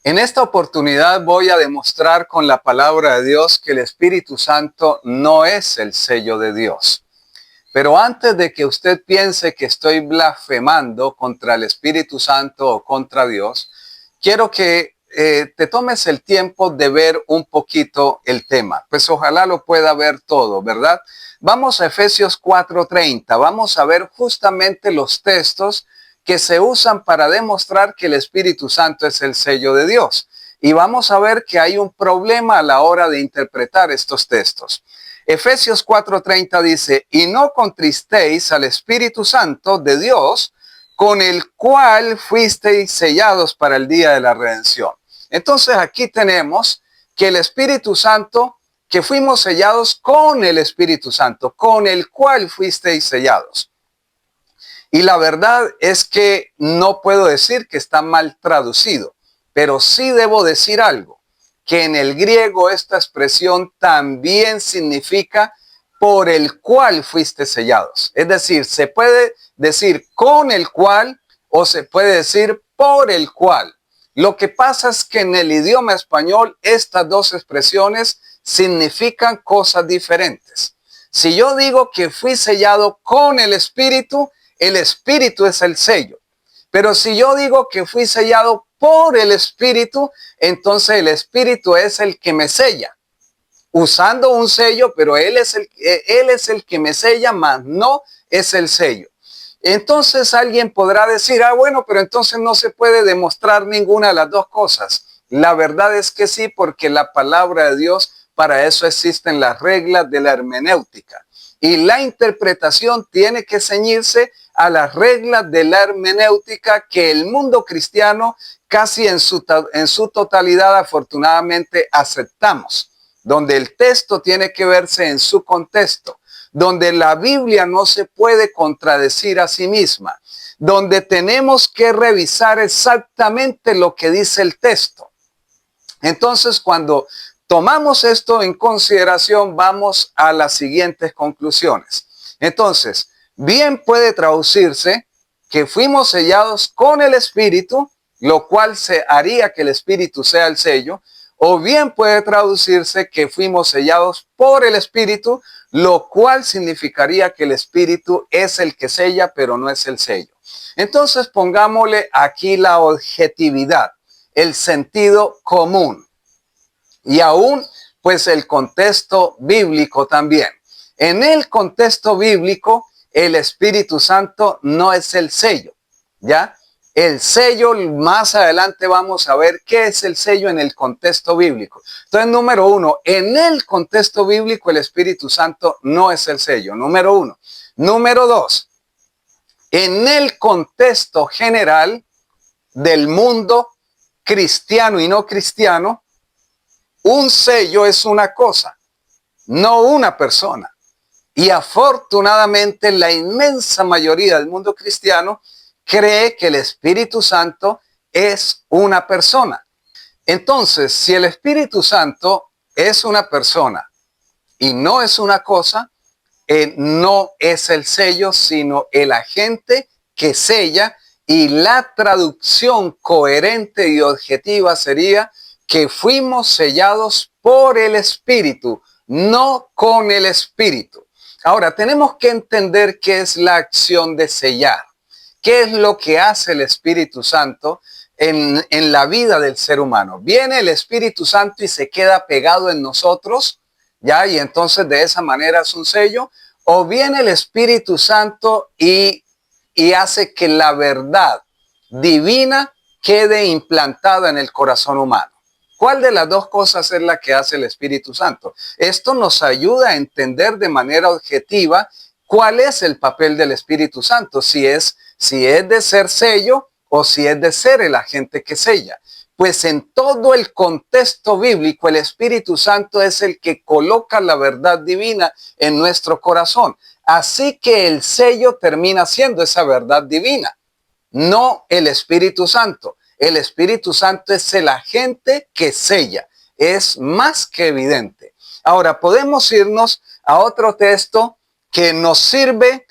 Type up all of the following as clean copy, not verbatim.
En esta oportunidad voy a demostrar con la palabra de Dios que el Espíritu Santo no es el sello de Dios. Pero antes de que usted piense que estoy blasfemando contra el Espíritu Santo o contra Dios, quiero que te tomes el tiempo de ver un poquito el tema. Pues ojalá lo pueda ver todo, ¿verdad? Vamos a Efesios 4:30. Vamos a ver justamente los textos que se usan para demostrar que el Espíritu Santo es el sello de Dios. Y vamos a ver que hay un problema a la hora de interpretar estos textos. Efesios 4:30 dice, y no contristéis al Espíritu Santo de Dios, con el cual fuisteis sellados para el día de la redención. Entonces aquí tenemos que el Espíritu Santo, que fuimos sellados con el Espíritu Santo, con el cual fuisteis sellados. Y la verdad es que no puedo decir que está mal traducido, pero sí debo decir algo, que en el griego esta expresión también significa por el cual fuiste sellados. Es decir, se puede decir con el cual o se puede decir por el cual. Lo que pasa es que en el idioma español estas dos expresiones significan cosas diferentes. Si yo digo que fui sellado con el Espíritu es el sello. Pero si yo digo que fui sellado por el Espíritu, entonces el Espíritu es el que me sella. Usando un sello, pero Él es el que me sella, más no es el sello. Entonces alguien podrá decir, bueno, pero entonces no se puede demostrar ninguna de las dos cosas. La verdad es que sí, porque la palabra de Dios, para eso existen las reglas de la hermenéutica. Y la interpretación tiene que ceñirse a las reglas de la hermenéutica que el mundo cristiano casi en su totalidad afortunadamente aceptamos, donde el texto tiene que verse en su contexto, donde la Biblia no se puede contradecir a sí misma, donde tenemos que revisar exactamente lo que dice el texto. Entonces, cuando tomamos esto en consideración, vamos a las siguientes conclusiones. Entonces, bien puede traducirse que fuimos sellados con el Espíritu, lo cual se haría que el Espíritu sea el sello, o bien puede traducirse que fuimos sellados por el Espíritu, lo cual significaría que el Espíritu es el que sella, pero no es el sello. Entonces, pongámosle aquí la objetividad, el sentido común. Y aún, pues, el contexto bíblico también. En el contexto bíblico, el Espíritu Santo no es el sello, ¿ya? El sello, más adelante vamos a ver qué es el sello en el contexto bíblico. Entonces, número uno, en el contexto bíblico, el Espíritu Santo no es el sello, número uno. Número dos, en el contexto general del mundo cristiano y no cristiano, un sello es una cosa, no una persona. Y afortunadamente la inmensa mayoría del mundo cristiano cree que el Espíritu Santo es una persona. Entonces, si el Espíritu Santo es una persona y no es una cosa, no es el sello, sino el agente que sella, y la traducción coherente y objetiva sería que fuimos sellados por el Espíritu, no con el Espíritu. Ahora, tenemos que entender qué es la acción de sellar. ¿Qué es lo que hace el Espíritu Santo en la vida del ser humano? Viene el Espíritu Santo y se queda pegado en nosotros, ¿ya? Y entonces de esa manera es un sello. O viene el Espíritu Santo y hace que la verdad divina quede implantada en el corazón humano. ¿Cuál de las dos cosas es la que hace el Espíritu Santo? Esto nos ayuda a entender de manera objetiva cuál es el papel del Espíritu Santo, si es de ser sello o si es de ser el agente que sella. Pues en todo el contexto bíblico, el Espíritu Santo es el que coloca la verdad divina en nuestro corazón. Así que el sello termina siendo esa verdad divina, no el Espíritu Santo. El Espíritu Santo es el agente que sella. Es más que evidente. Ahora, podemos irnos a otro texto que nos sirve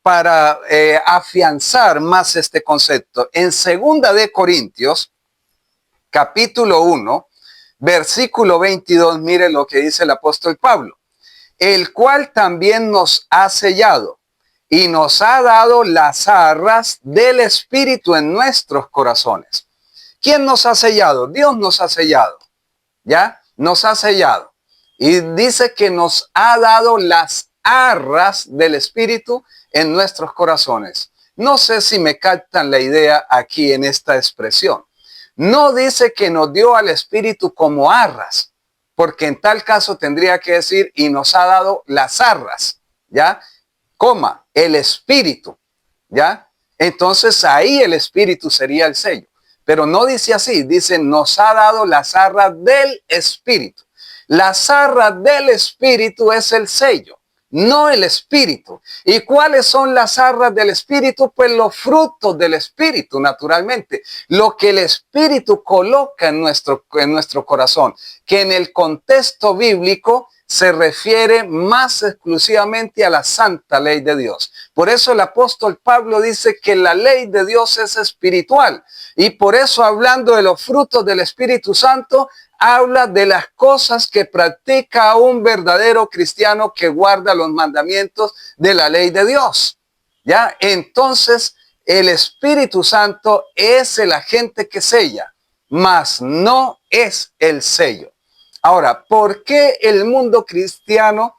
para afianzar más este concepto. En 2 de Corintios, capítulo 1, versículo 22, mire lo que dice el apóstol Pablo. El cual también nos ha sellado y nos ha dado las arras del Espíritu en nuestros corazones. ¿Quién nos ha sellado? Dios nos ha sellado, ¿ya? Nos ha sellado. Y dice que nos ha dado las arras del Espíritu en nuestros corazones. No sé si me captan la idea aquí en esta expresión. No dice que nos dio al Espíritu como arras, porque en tal caso tendría que decir, y nos ha dado las arras, ¿ya? Coma, el Espíritu, ¿ya? Entonces ahí el Espíritu sería el sello. Pero no dice así, dice, nos ha dado las arras del Espíritu. Las arras del Espíritu es el sello, no el Espíritu. ¿Y cuáles son las arras del Espíritu? Pues los frutos del Espíritu, naturalmente. Lo que el Espíritu coloca en nuestro corazón, que en el contexto bíblico se refiere más exclusivamente a la santa ley de Dios. Por eso el apóstol Pablo dice que la ley de Dios es espiritual. Y por eso, hablando de los frutos del Espíritu Santo, habla de las cosas que practica un verdadero cristiano que guarda los mandamientos de la ley de Dios. ¿Ya? Entonces, el Espíritu Santo es el agente que sella, mas no es el sello. Ahora, ¿por qué el mundo cristiano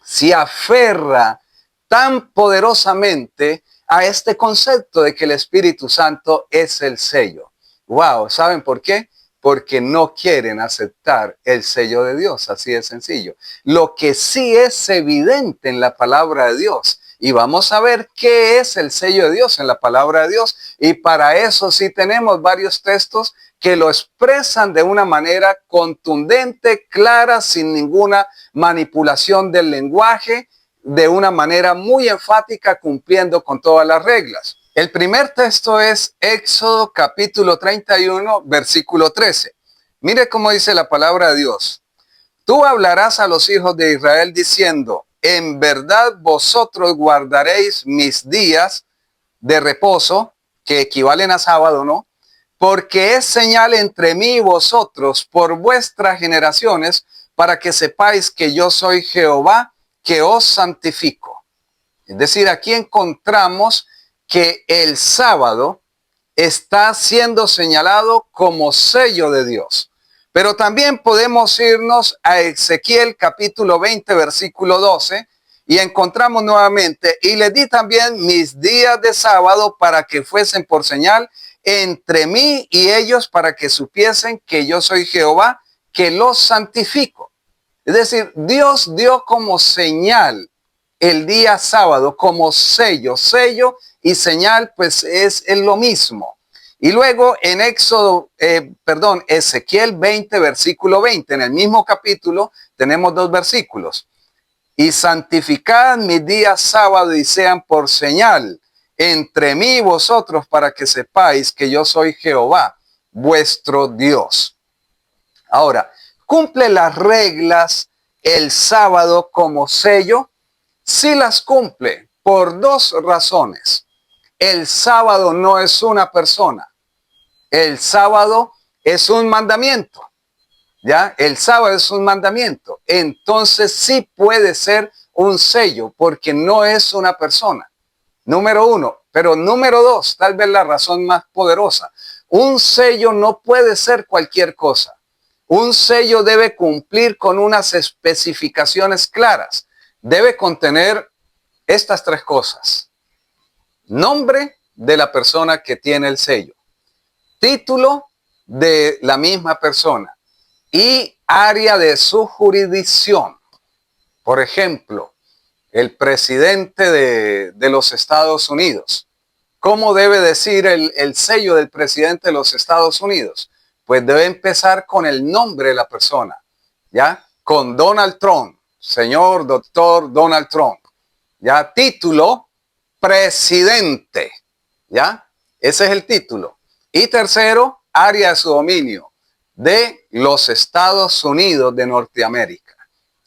se aferra tan poderosamente a este concepto de que el Espíritu Santo es el sello? Wow, ¿saben por qué? Porque no quieren aceptar el sello de Dios, así de sencillo. Lo que sí es evidente en la palabra de Dios, y vamos a ver qué es el sello de Dios en la palabra de Dios, y para eso sí tenemos varios textos que lo expresan de una manera contundente, clara, sin ninguna manipulación del lenguaje, de una manera muy enfática, cumpliendo con todas las reglas. El primer texto es Éxodo capítulo 31, versículo 13. Mire cómo dice la palabra de Dios. Tú hablarás a los hijos de Israel diciendo, en verdad vosotros guardaréis mis días de reposo, que equivalen a sábado, ¿no? Porque es señal entre mí y vosotros por vuestras generaciones, para que sepáis que yo soy Jehová, que os santifico. Es decir, aquí encontramos que el sábado está siendo señalado como sello de Dios. Pero también podemos irnos a Ezequiel capítulo 20, versículo 12, y encontramos nuevamente, y le di también mis días de sábado para que fuesen por señal entre mí y ellos, para que supiesen que yo soy Jehová, que los santifico. Es decir, Dios dio como señal el día sábado, como sello y señal, pues es lo mismo. Y luego en Ezequiel 20, versículo 20, en el mismo capítulo tenemos dos versículos. Y santificad mis días sábado y sean por señal entre mí y vosotros, para que sepáis que yo soy Jehová, vuestro Dios. Ahora, ¿cumple las reglas el sábado como sello? Sí las cumple por dos razones. El sábado no es una persona. El sábado es un mandamiento. ¿Ya? El sábado es un mandamiento. Entonces sí puede ser un sello porque no es una persona. Número uno. Pero número dos, tal vez la razón más poderosa. Un sello no puede ser cualquier cosa. Un sello debe cumplir con unas especificaciones claras. Debe contener estas tres cosas. Nombre de la persona que tiene el sello. Título de la misma persona. Y área de su jurisdicción. Por ejemplo, el presidente de los Estados Unidos. ¿Cómo debe decir el sello del presidente de los Estados Unidos? Pues debe empezar con el nombre de la persona. ¿Ya? Con Donald Trump. Señor doctor Donald Trump. ¿Ya? Título, presidente. ¿Ya? Ese es el título. Y tercero, área de su dominio. De los Estados Unidos de Norteamérica.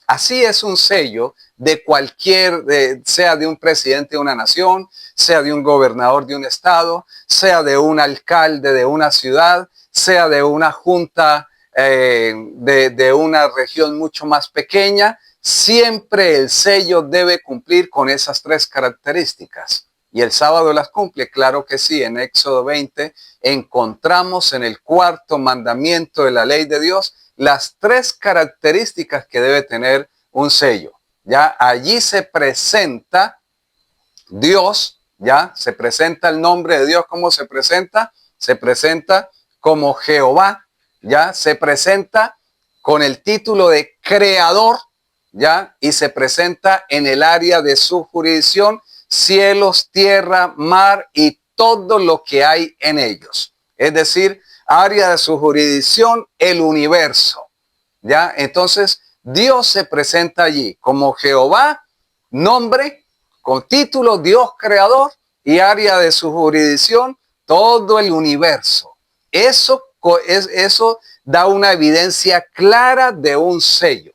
Así es un sello de cualquier, sea de un presidente de una nación, sea de un gobernador de un estado, sea de un alcalde de una ciudad, sea de una junta de una región mucho más pequeña, siempre el sello debe cumplir con esas tres características. Y el sábado las cumple, claro que sí. En Éxodo 20 encontramos en el cuarto mandamiento de la ley de Dios las tres características que debe tener un sello. Ya allí se presenta Dios, ya se presenta el nombre de Dios. ¿Cómo se presenta? Se presenta como Jehová, ya se presenta con el título de creador, ya, y se presenta en el área de su jurisdicción, cielos, tierra, mar y todo lo que hay en ellos. Es decir, área de su jurisdicción, el universo, ya. Entonces, Dios se presenta allí como Jehová, nombre, con título Dios creador, y área de su jurisdicción, todo el universo. Eso da una evidencia clara de un sello.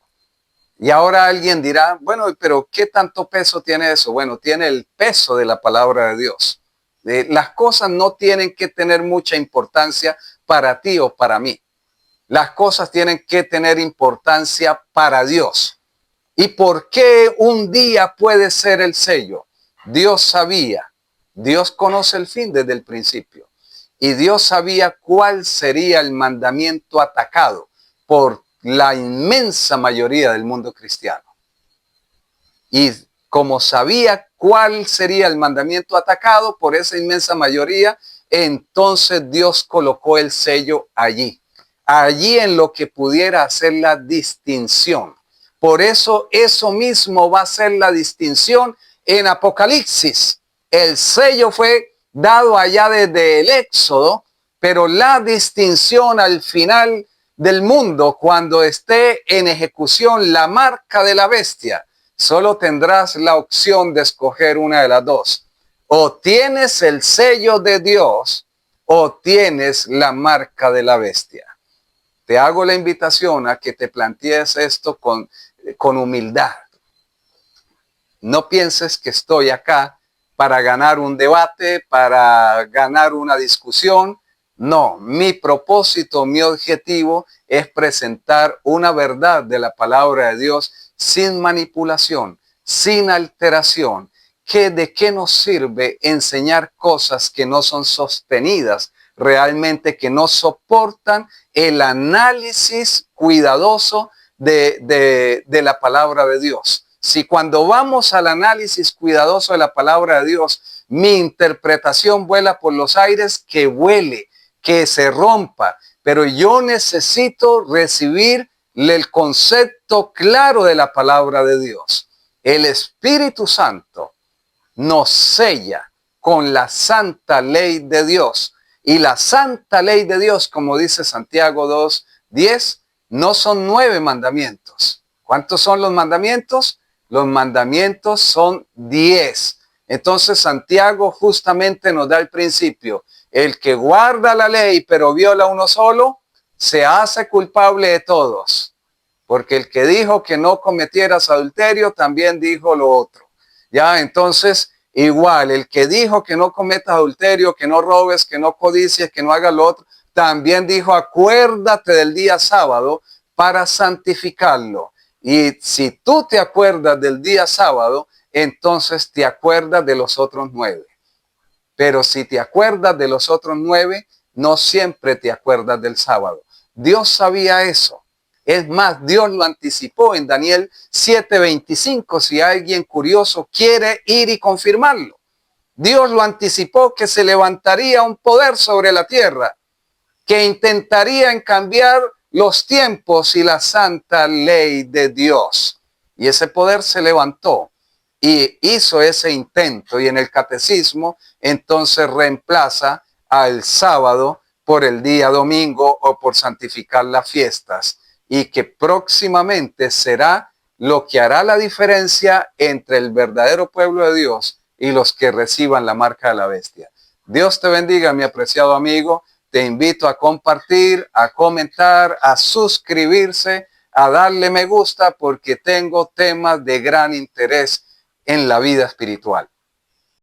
Y ahora alguien dirá, bueno, pero ¿qué tanto peso tiene eso? Bueno, tiene el peso de la palabra de Dios. Las cosas no tienen que tener mucha importancia para ti o para mí. Las cosas tienen que tener importancia para Dios. ¿Y por qué un día puede ser el sello? Dios sabía, Dios conoce el fin desde el principio. Y Dios sabía cuál sería el mandamiento atacado por la inmensa mayoría del mundo cristiano. Y como sabía cuál sería el mandamiento atacado por esa inmensa mayoría, entonces Dios colocó el sello allí. Allí en lo que pudiera hacer la distinción. Por eso mismo va a ser la distinción en Apocalipsis. El sello fue dado allá desde el Éxodo, pero la distinción al final del mundo, cuando esté en ejecución la marca de la bestia, solo tendrás la opción de escoger una de las dos. O tienes el sello de Dios o tienes la marca de la bestia. Te hago la invitación a que te plantees esto con humildad. No pienses que estoy acá para ganar un debate, para ganar una discusión. No, mi propósito, mi objetivo es presentar una verdad de la palabra de Dios sin manipulación, sin alteración. ¿De qué nos sirve enseñar cosas que no son sostenidas realmente, que no soportan el análisis cuidadoso de la palabra de Dios? Si cuando vamos al análisis cuidadoso de la palabra de Dios, mi interpretación vuela por los aires, que vuele, que se rompa, pero yo necesito recibir el concepto claro de la palabra de Dios. El Espíritu Santo nos sella con la santa ley de Dios. Y la santa ley de Dios, como dice Santiago 2:10, no son 9 mandamientos. ¿Cuántos son los mandamientos? Los mandamientos son 10. Entonces Santiago justamente nos da el principio. El que guarda la ley pero viola uno solo, se hace culpable de todos. Porque el que dijo que no cometieras adulterio, también dijo lo otro. Ya, entonces, igual, el que dijo que no cometas adulterio, que no robes, que no codicies, que no hagas lo otro, también dijo, acuérdate del día sábado para santificarlo. Y si tú te acuerdas del día sábado, entonces te acuerdas de los otros 9. Pero si te acuerdas de los otros 9, no siempre te acuerdas del sábado. Dios sabía eso. Es más, Dios lo anticipó en Daniel 7:25, si alguien curioso quiere ir y confirmarlo. Dios lo anticipó, que se levantaría un poder sobre la tierra, que intentaría cambiar los tiempos y la santa ley de Dios. Y ese poder se levantó y hizo ese intento, y en el catecismo entonces reemplaza al sábado por el día domingo o por santificar las fiestas, y que próximamente será lo que hará la diferencia entre el verdadero pueblo de Dios y los que reciban la marca de la bestia. Dios te bendiga, mi apreciado amigo. Te invito a compartir, a comentar, a suscribirse, a darle me gusta, porque tengo temas de gran interés en la vida espiritual.